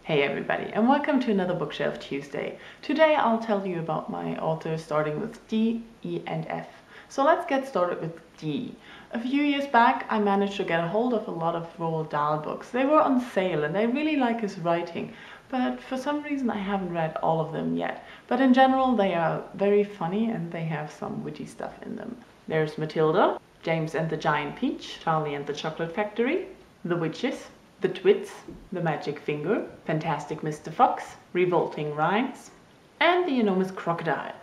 Hey everybody, and welcome to another Bookshelf Tuesday. Today I'll tell you about my authors starting with D, E and F. So let's get started with D. A few years back I managed to get a hold of a lot of Roald Dahl books. They were on sale and I really like his writing, but for some reason I haven't read all of them yet. But in general they are very funny and they have some witty stuff in them. There's Matilda, James and the Giant Peach, Charlie and the Chocolate Factory, The Witches, The Twits, The Magic Finger, Fantastic Mr. Fox, Revolting Rhymes, and The Enormous Crocodile.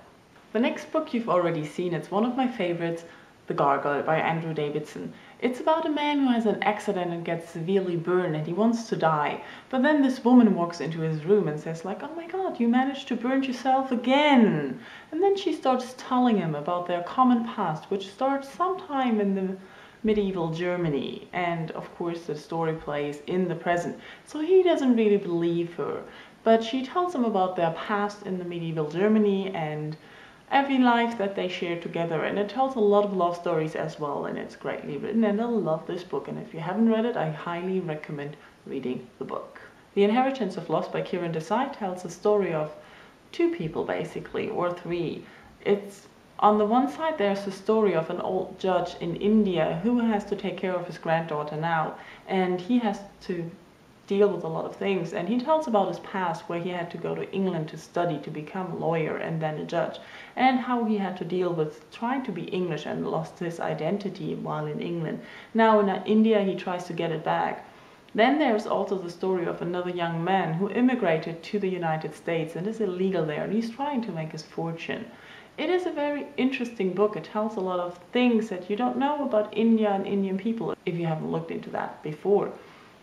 The next book you've already seen, it's one of my favorites, The Gargoyle by Andrew Davidson. It's about a man who has an accident and gets severely burned and he wants to die. But then this woman walks into his room and says like, "Oh my god, you managed to burn yourself again." And then she starts telling him about their common past, which starts sometime in the medieval Germany, and of course the story plays in the present, so he doesn't really believe her, but she tells him about their past in the medieval Germany and every life that they share together, and it tells a lot of love stories as well, and it's greatly written, and I love this book, and if you haven't read it I highly recommend reading the book. The Inheritance of Loss by Kiran Desai tells a story of two people basically, or three. It's on the one side, there's a story of an old judge in India who has to take care of his granddaughter now, and he has to deal with a lot of things, and he tells about his past where he had to go to England to study to become a lawyer and then a judge, and how he had to deal with trying to be English and lost his identity while in England. Now in India he tries to get it back. Then there's also the story of another young man who immigrated to the United States and is illegal there, and he's trying to make his fortune. It is a very interesting book. It tells a lot of things that you don't know about India and Indian people if you haven't looked into that before.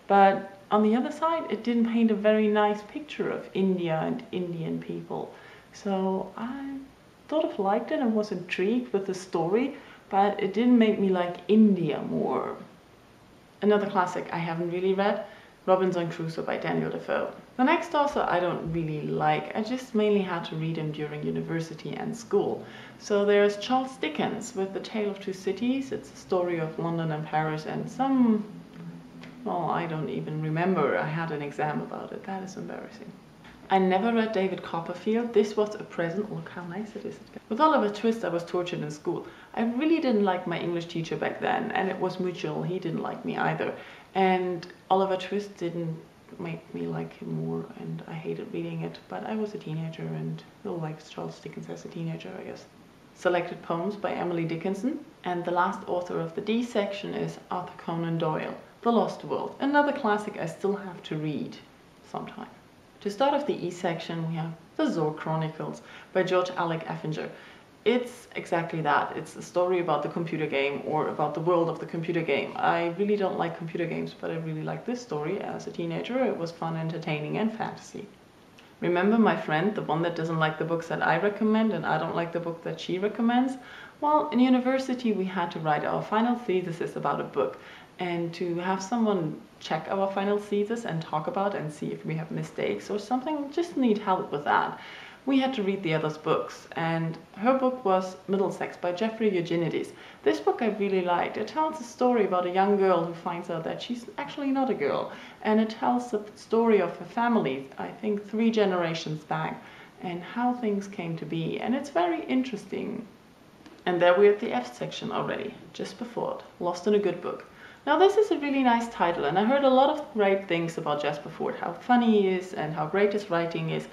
But on the other side, it didn't paint a very nice picture of India and Indian people. So I sort of liked it and was intrigued with the story, but it didn't make me like India more. Another classic I haven't really read, Robinson Crusoe by Daniel Defoe. The next author I don't really like. I just mainly had to read him during university and school. So there's Charles Dickens with The Tale of Two Cities. It's a story of London and Paris and some, well, I don't even remember. I had an exam about it. That is embarrassing. I never read David Copperfield. This was a present. Look how nice it is. With Oliver Twist I was tortured in school. I really didn't like my English teacher back then, and it was mutual. He didn't like me either. And Oliver Twist didn't make me like him more, and I hated reading it, but I was a teenager and still liked Charles Dickens as a teenager, I guess. Selected Poems by Emily Dickinson. And the last author of the D section is Arthur Conan Doyle, The Lost World. Another classic I still have to read sometime. To start off the E section, we have the Azure Chronicles by George Alec Effinger. It's exactly that. It's a story about the computer game, or about the world of the computer game. I really don't like computer games, but I really like this story. As a teenager, it was fun, entertaining, and fantasy. Remember my friend, the one that doesn't like the books that I recommend and I don't like the book that she recommends? Well, in university we had to write our final thesis about a book, and to have someone check our final thesis and talk about it and see if we have mistakes or something, just need help with that. We had to read the other's books, and her book was Middlesex by Jeffrey Eugenides. This book I really liked. It tells a story about a young girl who finds out that she's actually not a girl, and it tells the story of her family, I think 3 generations back, and how things came to be, and it's very interesting. And there we're at the F section already, just before it, Lost in a Good Book. Now this is a really nice title, and I heard a lot of great things about Jasper Fforde, how funny he is and how great his writing is,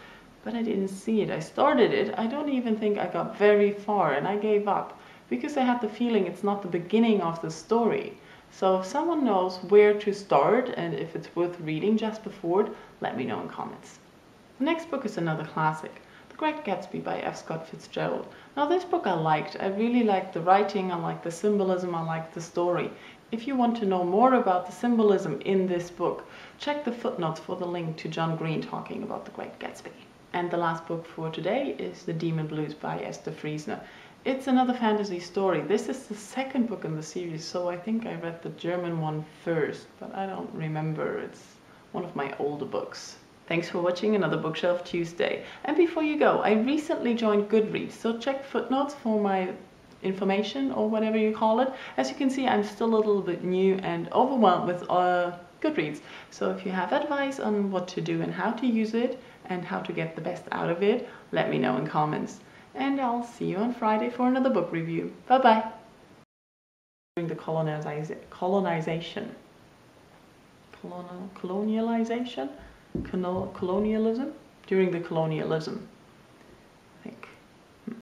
but I didn't see it. I started it, I don't even think I got very far, and I gave up because I had the feeling it's not the beginning of the story. So if someone knows where to start and if it's worth reading Jasper Fforde, let me know in comments. The next book is another classic, The Great Gatsby by F. Scott Fitzgerald. Now this book I liked. I really liked the writing, I liked the symbolism, I liked the story. If you want to know more about the symbolism in this book, check the footnotes for the link to John Green talking about The Great Gatsby. And the last book for today is The Demon Blues by Esther Friesner. It's another fantasy story. This is the second book in the series, so I think I read the German one first, but I don't remember. It's one of my older books. Thanks for watching another Bookshelf Tuesday. And before you go, I recently joined Goodreads, so check footnotes for my information, or whatever you call it. As you can see, I'm still a little bit new and overwhelmed with Goodreads. So if you have advice on what to do and how to use it and how to get the best out of it, let me know in comments. And I'll see you on Friday for another book review. Bye bye. During the colonization. Colonialism? During the colonialism.